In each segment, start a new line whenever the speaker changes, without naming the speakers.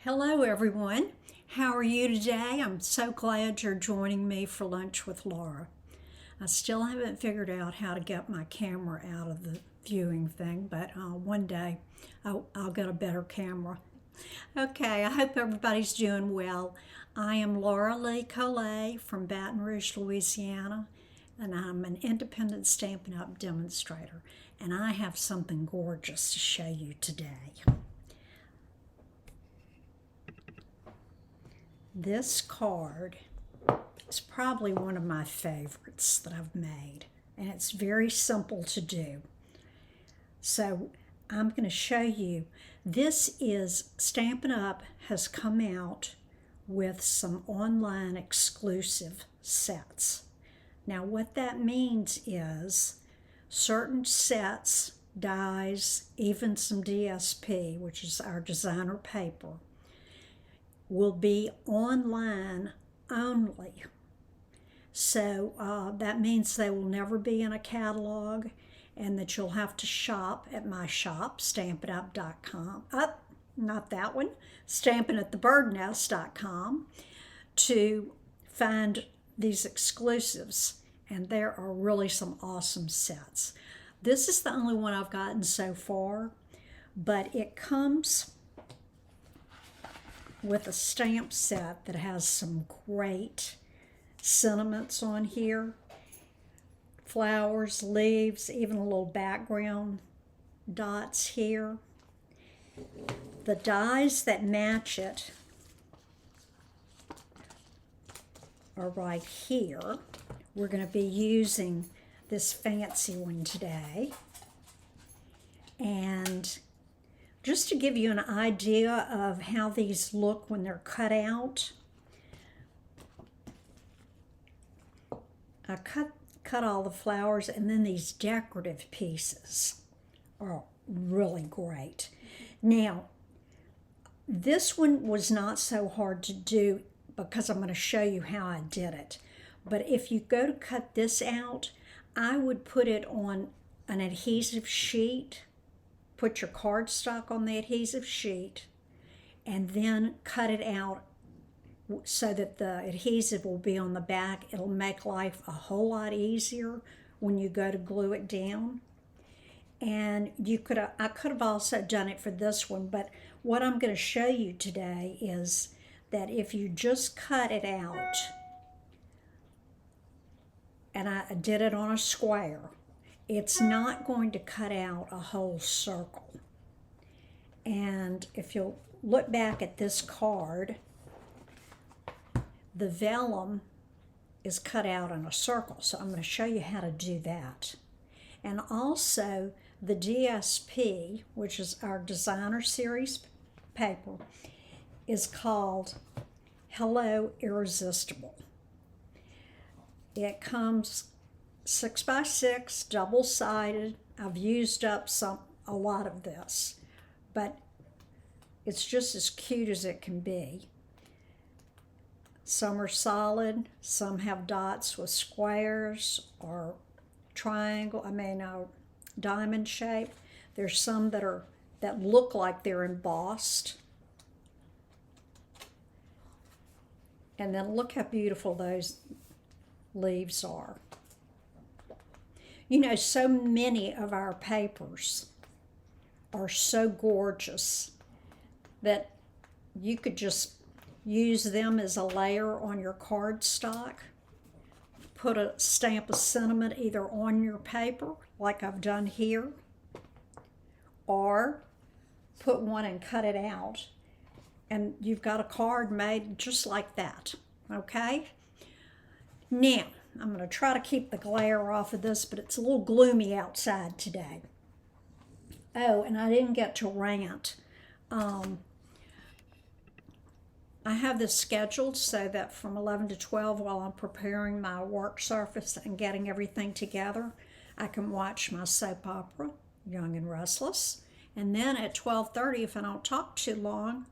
Hello, everyone. How are you today? I'm so glad you're joining me for Lunch with Laura. I still haven't figured out how to get my camera out of the viewing thing, but one day I'll get a better camera. Okay, I hope everybody's doing well. I am Laura Lee Collet from Baton Rouge, Louisiana, and I'm an independent Stampin' Up! Demonstrator, and I have something gorgeous to show you today. This card is probably one of my favorites that I've made, and it's very simple to do. So I'm going to show you. This is Stampin' Up! Has come out with some online exclusive sets. Now what that means is certain sets, dies, even some DSP, which is our designer paper, will be online only. So that means they will never be in a catalog and that you'll have to shop at my shop, stampinup.com. Not that one, stampinatthebirdnest.com to find these exclusives. And there are really some awesome sets. This is the only one I've gotten so far, but it comes with a stamp set that has some great sentiments on here. Flowers, leaves, even a little background dots here. The dies that match it are right here. We're going to be using this fancy one today. And just to give you an idea of how these look when they're cut out, I cut all the flowers, and then these decorative pieces are really great. Now, this one was not so hard to do because I'm going to show you how I did it. But if you go to cut this out, I would put it on an adhesive sheet. Put your cardstock on the adhesive sheet and then cut it out so that the adhesive will be on the back. It'll make life a whole lot easier when you go to glue it down. And I could have also done it for this one, but what I'm going to show you today is that if you just cut it out, and I did it on a square, it's not going to cut out a whole circle. And if you'll look back at this card, the vellum is cut out in a circle. So I'm going to show you how to do that. And also the DSP, which is our designer series paper, is called Hello Irresistible. It comes 6x6, double-sided. I've used up a lot of this, but it's just as cute as it can be. Some are solid, some have dots with squares or diamond shape. There's some that look like they're embossed. And then look how beautiful those leaves are. You know, so many of our papers are so gorgeous that you could just use them as a layer on your cardstock. Put a stamp of sentiment either on your paper, like I've done here, or put one and cut it out, and you've got a card made just like that, okay? Now, I'm going to try to keep the glare off of this, but it's a little gloomy outside today. Oh, and I didn't get to rant. I have this scheduled so that from 11 to 12, while I'm preparing my work surface and getting everything together, I can watch my soap opera, Young and Restless. And then at 12:30, if I don't talk too long,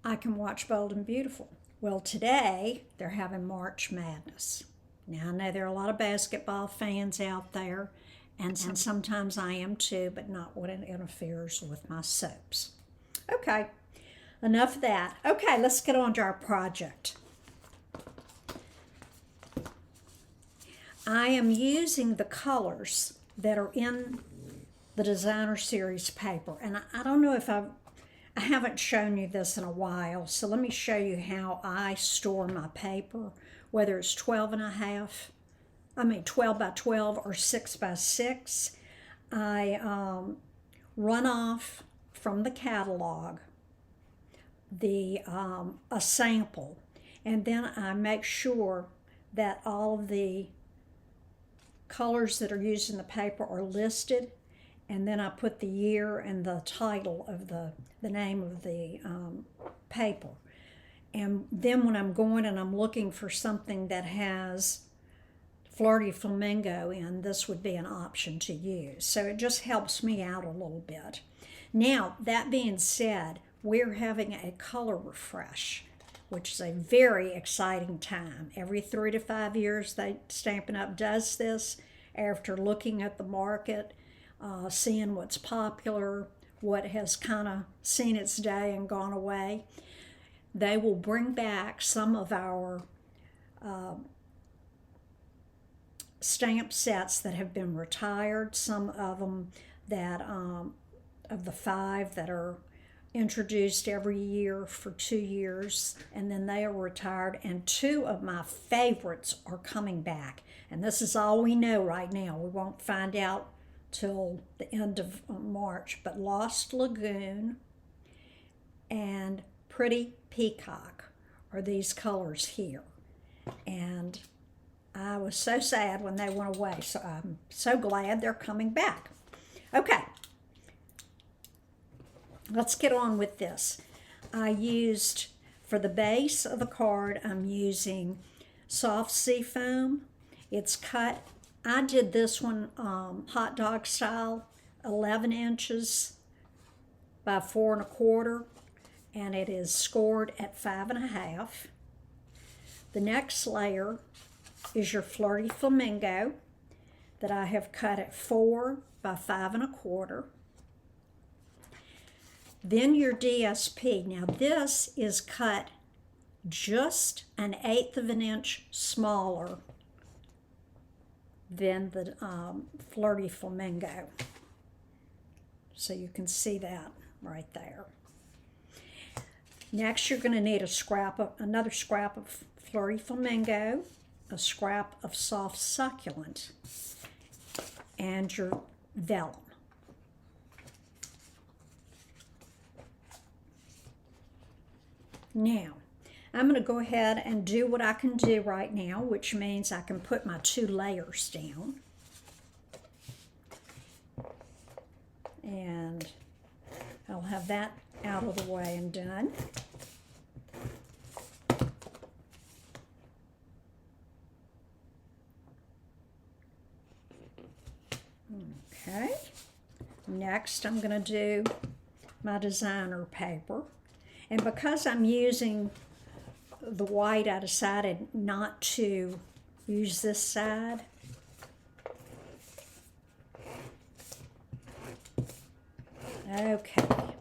I can watch Bold and Beautiful. Well, today, they're having March Madness. Now, I know there are a lot of basketball fans out there, and sometimes I am too, but not when it interferes with my soaps. Okay, enough of that. Okay, let's get on to our project. I am using the colors that are in the Designer Series paper. And I don't know if I haven't shown you this in a while, so let me show you how I store my paper, whether it's 12 by 12 or 6 by 6. I run off from the catalog a sample, and then I make sure that all of the colors that are used in the paper are listed, and then I put the year and the title of the name of the paper. And then when I'm going and I'm looking for something that has Fleur de Flamingo in, this would be an option to use. So it just helps me out a little bit. Now, that being said, we're having a color refresh, which is a very exciting time. Every 3 to 5 years, Stampin' Up! Does this after looking at the market, seeing what's popular, what has kind of seen its day and gone away. They will bring back some of our stamp sets that have been retired, some of them that, of the 5 that are introduced every year for 2 years, and then they are retired, and 2 of my favorites are coming back. And this is all we know right now. We won't find out till the end of March, but Lost Lagoon and Pretty Peacock are these colors here. And I was so sad when they went away, so I'm so glad they're coming back. Okay, let's get on with this. I used, for the base of the card, I'm using soft seafoam. It's cut, I did this one hot dog style, 11 inches by 4 1/4, and it is scored at 5 1/2. The next layer is your Fleur de Flamingo that I have cut at 4 by 5 1/4. Then your DSP. Now this is cut just 1/8 of an inch smaller than the Fleur de Flamingo. So you can see that right there. Next you're going to need another scrap of Fleur de Flamingo, a scrap of soft succulent, and your vellum. Now, I'm going to go ahead and do what I can do right now, which means I can put my 2 layers down. And I'll have that out of the way and done. Okay. Next, I'm going to do my designer paper. And because I'm using the white, I decided not to use this side. Okay.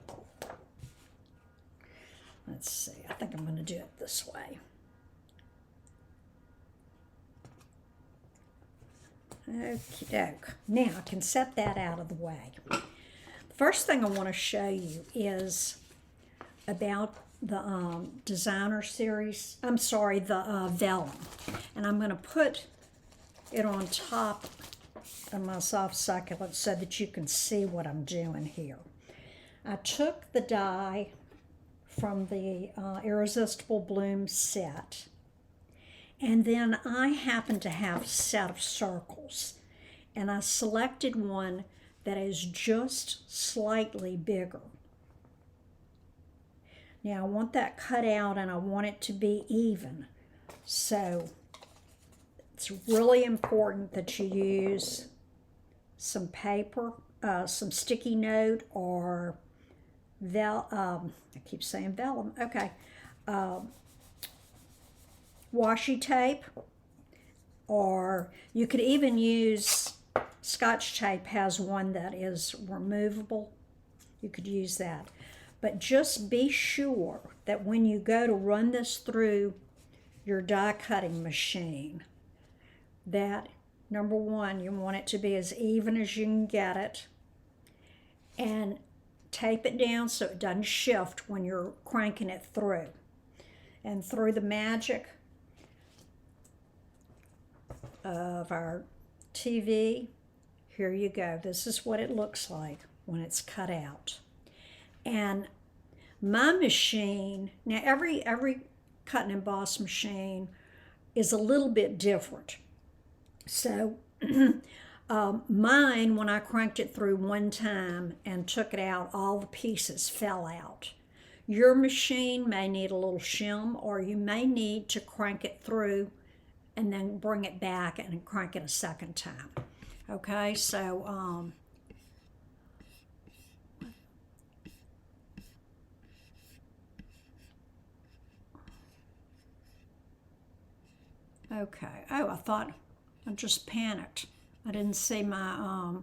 Let's see, I think I'm going to do it this way. Okie doke. Now I can set that out of the way. The first thing I want to show you is about the designer series, the vellum. And I'm going to put it on top of my soft succulent so that you can see what I'm doing here. I took the die from the Irresistible Bloom set, and then I happened to have a set of circles, and I selected one that is just slightly bigger. Now I want that cut out and I want it to be even. So it's really important that you use some paper, some sticky note, or I keep saying vellum, okay, washi tape, or you could even use Scotch tape, has one that is removable. You could use that. But just be sure that when you go to run this through your die cutting machine, that number one, you want it to be as even as you can get it, and tape it down so it doesn't shift when you're cranking it through. And through the magic of our TV, here you go. This is what it looks like when it's cut out. And my machine, now every cut and emboss machine is a little bit different. So mine, when I cranked it through one time and took it out, all the pieces fell out. Your machine may need a little shim, or you may need to crank it through and then bring it back and crank it a second time. Okay, so okay. Oh, I just panicked. I didn't see my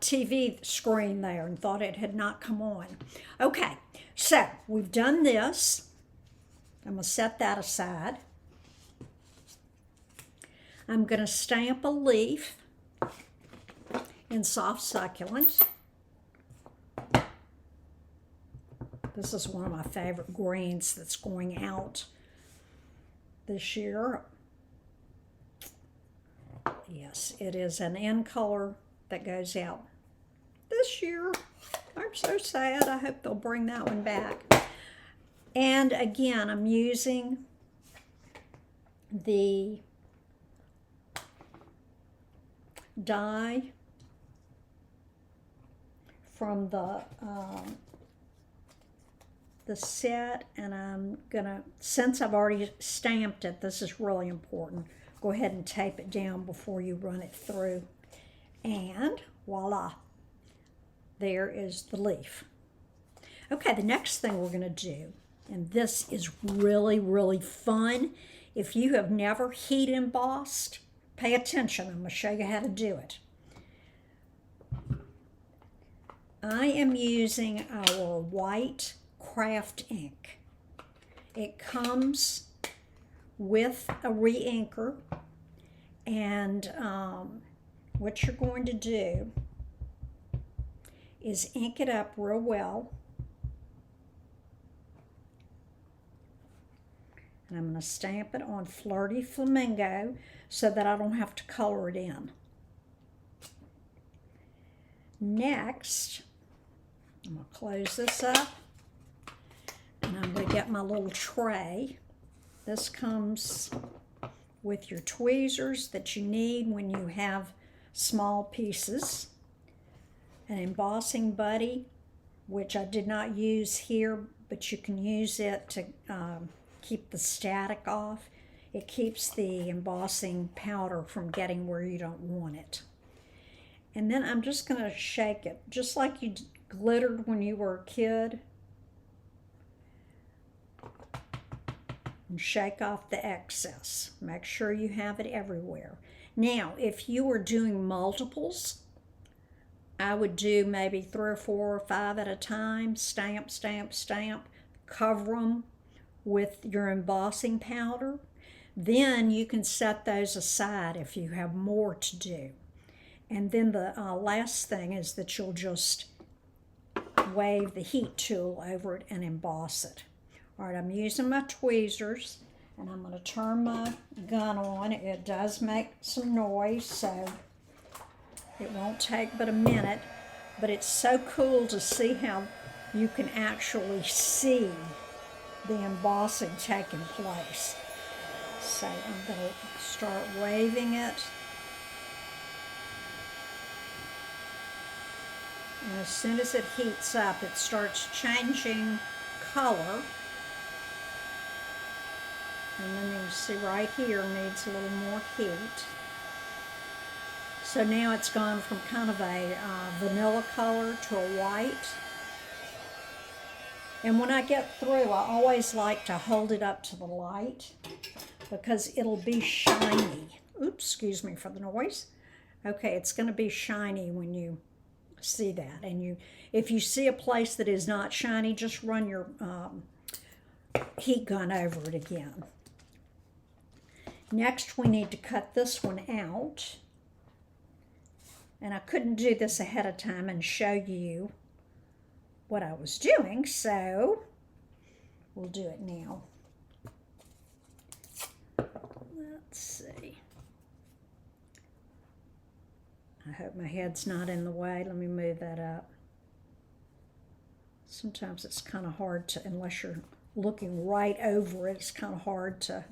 TV screen there and thought it had not come on. Okay, so we've done this. I'm going to set that aside. I'm going to stamp a leaf in soft succulent. This is one of my favorite greens that's going out this year. Yes, it is an in color that goes out this year. I'm so sad. I hope they'll bring that one back. And again, I'm using the die from the set, and I'm gonna, since I've already stamped it, this is really important, go ahead and tape it down before you run it through. And voila, there is the leaf. Okay, the next thing we're gonna do, and this is really, really fun. If you have never heat embossed, pay attention. I'm gonna show you how to do it. I am using our white craft ink. It comes with a re-inker, and what you're going to do is ink it up real well. And I'm going to stamp it on Flirty Flamingo so that I don't have to color it in. Next, I'm going to close this up, and I'm going to get my little tray. This comes with your tweezers that you need when you have small pieces. An embossing buddy, which I did not use here, but you can use it to keep the static off. It keeps the embossing powder from getting where you don't want it. And then I'm just going to shake it, just like you glittered when you were a kid. And shake off the excess. Make sure you have it everywhere. Now, if you were doing multiples, I would do maybe 3 or 4 or 5 at a time. Stamp, stamp, stamp. Cover them with your embossing powder. Then you can set those aside if you have more to do. And then the last thing is that you'll just wave the heat tool over it and emboss it. All right, I'm using my tweezers, and I'm going to turn my gun on. It does make some noise, so it won't take but a minute. But it's so cool to see how you can actually see the embossing taking place. So I'm going to start waving it. And as soon as it heats up, it starts changing color. And then you see right here needs a little more heat. So now it's gone from kind of a vanilla color to a white. And when I get through, I always like to hold it up to the light because it'll be shiny. Oops, excuse me for the noise. Okay, it's going to be shiny when you see that. And if you see a place that is not shiny, just run your heat gun over it again. Next, we need to cut this one out. And I couldn't do this ahead of time and show you what I was doing, so we'll do it now. Let's see. I hope my head's not in the way. Let me move that up. Sometimes it's kind of hard to, unless you're looking right over it, it's kind of hard to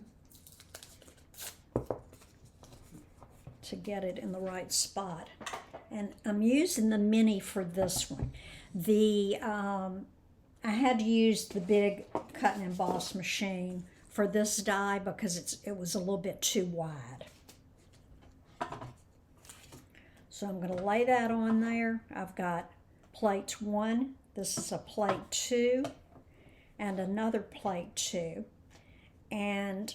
get it in the right spot. And I'm using the mini for this one. I had to use the big cut and emboss machine for this die because it was a little bit too wide. So I'm going to lay that on there. I've got plate 1. This is a plate 2 and another plate 2. And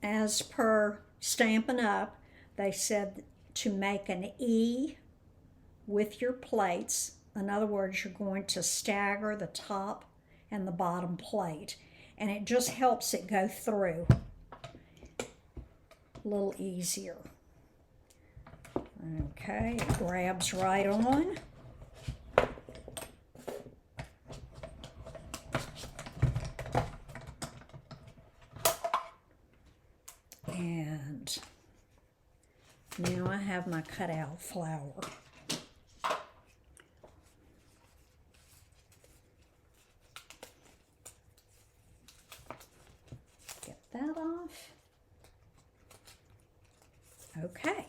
as per Stampin' Up, they said to make an E with your plates. In other words, you're going to stagger the top and the bottom plate. And it just helps it go through a little easier. Okay, it grabs right on. And now I have my cutout flower. Get that off. Okay,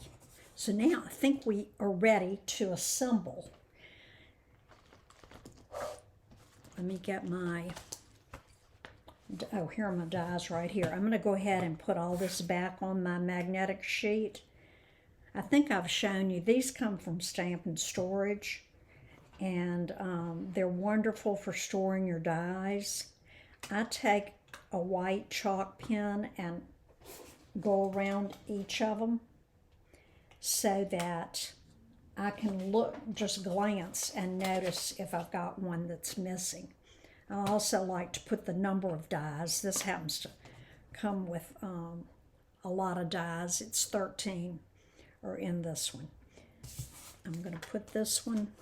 so now I think we are ready to assemble. Let me get my, oh, here are my dies right here. I'm going to go ahead and put all this back on my magnetic sheet. I think I've shown you, these come from Stampin' Storage, and they're wonderful for storing your dies. I take a white chalk pen and go around each of them so that I can look, just glance and notice if I've got one that's missing. I also like to put the number of dies. This happens to come with a lot of dies. It's 13 are in this one. I'm going to put this one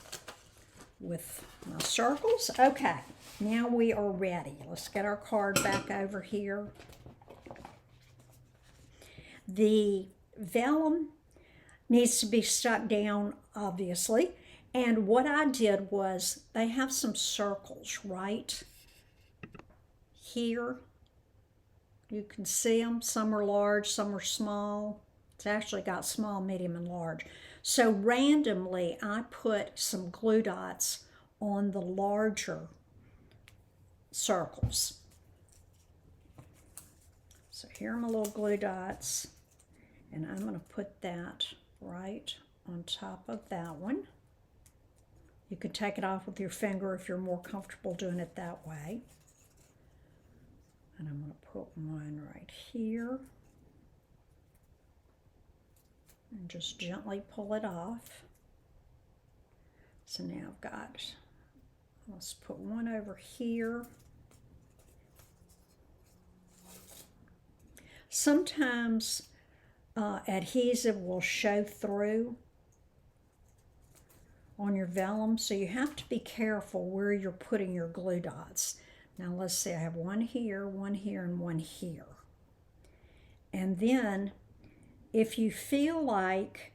with my circles. Okay, now we are ready. Let's get our card back over here. The vellum needs to be stuck down, obviously. And what I did was, they have some circles right here. You can see them. Some are large, some are small. It's actually got small, medium, and large. So randomly, I put some glue dots on the larger circles. So here are my little glue dots. And I'm going to put that right on top of that one. You can take it off with your finger if you're more comfortable doing it that way. And I'm going to put one right here. And just gently pull it off. So now I've got, let's put one over here. Sometimes adhesive will show through on your vellum, so you have to be careful where you're putting your glue dots. Now let's see, I have one here, and one here. And then if you feel like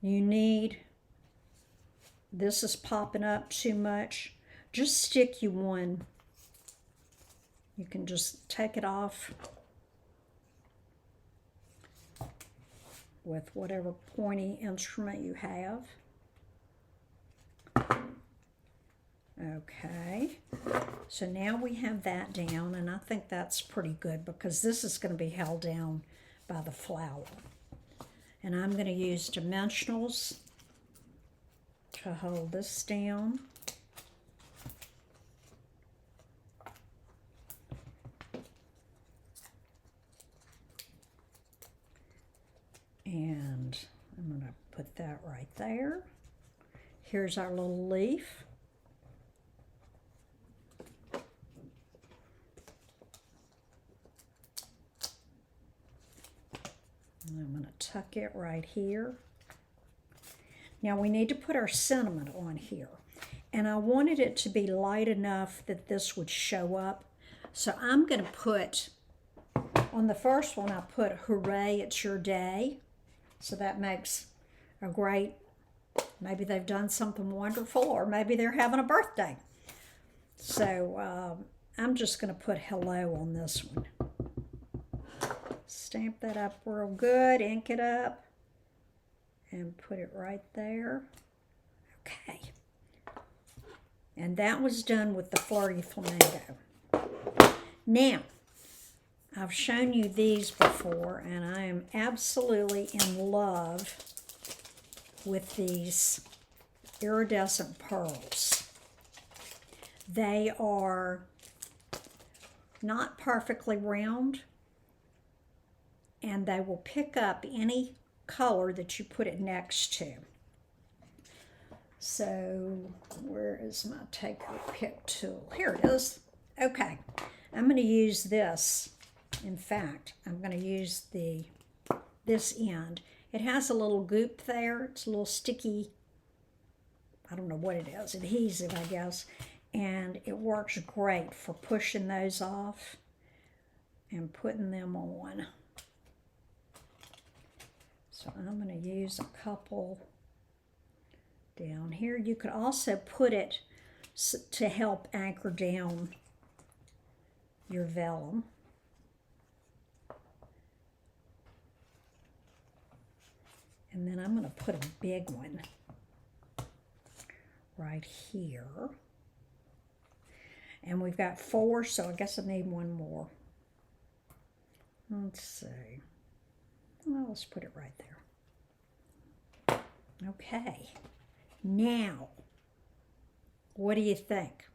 you need, this is popping up too much, just stick you one. You can just take it off with whatever pointy instrument you have. Okay, so now we have that down, and I think that's pretty good because this is going to be held down by the flower. And I'm going to use dimensionals to hold this down. And I'm going to that right there. Here's our little leaf. And I'm going to tuck it right here. Now we need to put our sentiment on here. And I wanted it to be light enough that this would show up. So I'm going to put, on the first one I put, hooray, it's your day. So that makes a great, maybe they've done something wonderful, or maybe they're having a birthday. So I'm just going to put hello on this one. Stamp that up real good, ink it up, and put it right there. Okay. And that was done with the Flirty Flamingo. Now, I've shown you these before, and I am absolutely in love with these iridescent pearls. They are not perfectly round, and they will pick up any color that you put it next to. So where is my take or pick tool? Here it is. Okay, I'm going to use this. In fact, I'm going to use this end. It has a little goop there. It's a little sticky, I don't know what it is, adhesive, I guess. And it works great for pushing those off and putting them on. So I'm going to use a couple down here. You could also put it to help anchor down your vellum. And then I'm going to put a big one right here. And we've got 4, so I guess I need one more. Let's see. Well, let's put it right there. Okay. Now, what do you think?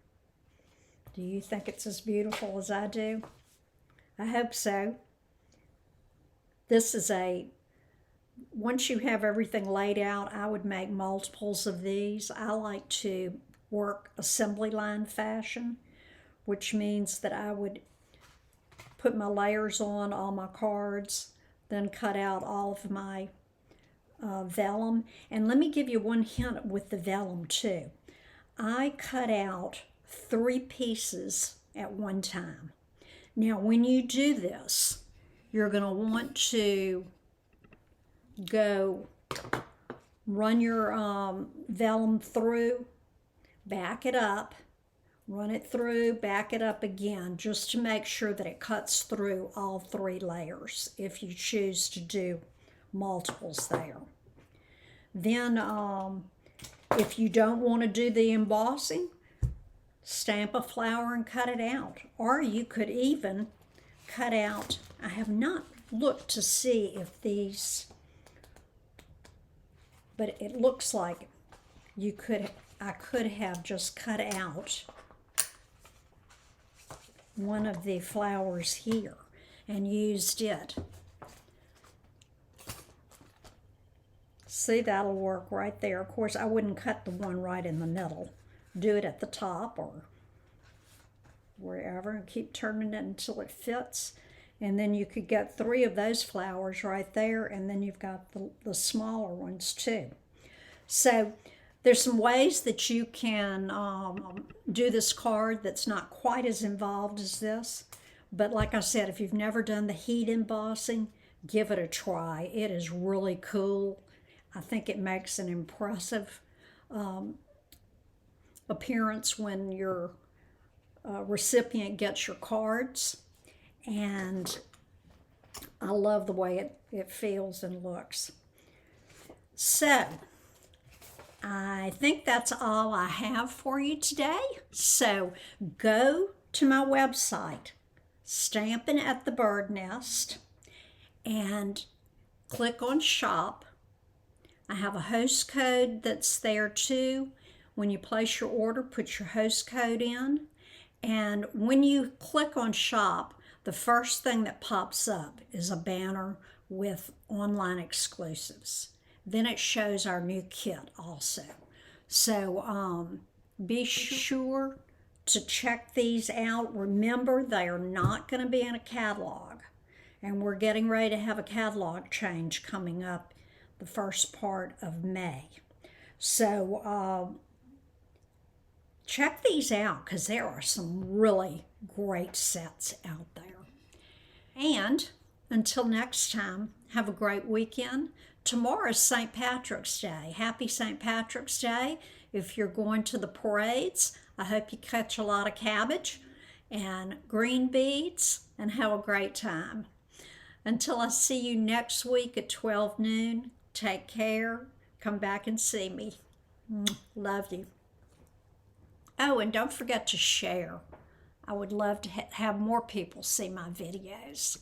Do you think it's as beautiful as I do? I hope so. This is once you have everything laid out, I would make multiples of these. I like to work assembly line fashion, which means that I would put my layers on all my cards, then cut out all of my vellum. And let me give you one hint with the vellum too. I cut out 3 pieces at one time. Now when you do this, you're going to want to go run your vellum through, back it up, run it through, back it up again, just to make sure that it cuts through all 3 layers if you choose to do multiples there. Then if you don't want to do the embossing, stamp a flower and cut it out. Or you could even cut out, I have not looked to see if these, but it looks like I could have just cut out one of the flowers here and used it. See, that'll work right there. Of course, I wouldn't cut the one right in the middle. Do it at the top or wherever and keep turning it until it fits. And then you could get 3 of those flowers right there, and then you've got the smaller ones too. So there's some ways that you can do this card that's not quite as involved as this. But like I said, if you've never done the heat embossing, give it a try. It is really cool. I think it makes an impressive appearance when your recipient gets your cards. And I love the way it feels and looks. So I think that's all I have for you today. So go to my website, Stampin' at the Bird Nest, and click on Shop. I have a host code that's there too. When you place your order, put your host code in. And when you click on Shop, the first thing that pops up is a banner with online exclusives. then it shows our new kit also. So be sure to check these out. Remember, they are not going to be in a catalog, and we're getting ready to have a catalog change coming up the first part of May. So check these out, because there are some really great sets out there. And until next time, have a great weekend. Tomorrow is St. Patrick's Day. Happy St. Patrick's Day. If you're going to the parades, I hope you catch a lot of cabbage and green beads and have a great time. Until I see you next week at 12 noon, take care. Come back and see me. Love you. Oh, and don't forget to share. I would love to have more people see my videos.